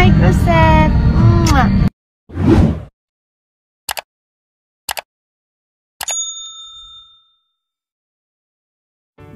night, Rosette. Mwah.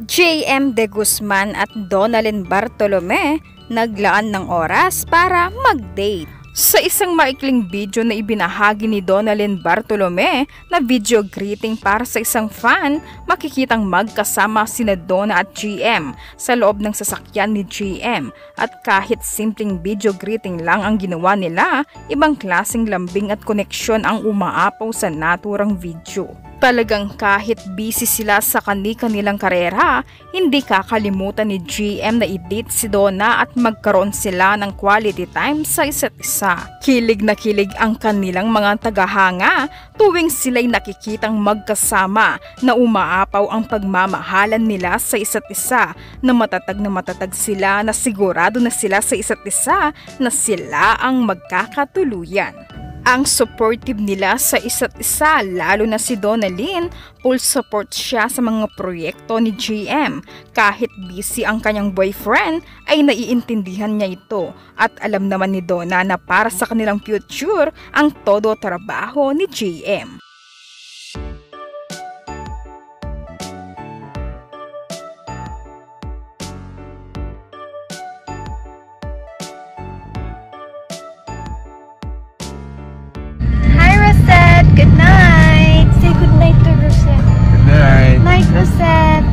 JM De Guzman at Donalyn Bartolome naglaan ng oras para mag-date. Sa isang maikling video na ibinahagi ni Donalyn Bartolome na video greeting para sa isang fan, makikitang magkasama sina Donna at GM sa loob ng sasakyan ni GM, at kahit simpleng video greeting lang ang ginawa nila, ibang klaseng lambing at koneksyon ang umaapaw sa naturang video. Talagang kahit busy sila sa kani-kanilang karera, hindi kakalimutan ni GM na i-date si Donna at magkaroon sila ng quality time sa isa't isa. Kilig na kilig ang kanilang mga tagahanga tuwing sila'y nakikitang magkasama na umaapaw ang pagmamahalan nila sa isa't isa, na matatag sila na sigurado na sila sa isa't isa na sila ang magkakatuluyan. Ang supportive nila sa isa't isa, lalo na si Donalyn, full support siya sa mga proyekto ni GM. Kahit busy ang kanyang boyfriend ay naiintindihan niya ito, at alam naman ni Donna na para sa kanilang future ang todo trabaho ni GM. Good night. Say good night to Rosette. Good night. Night, Rosette.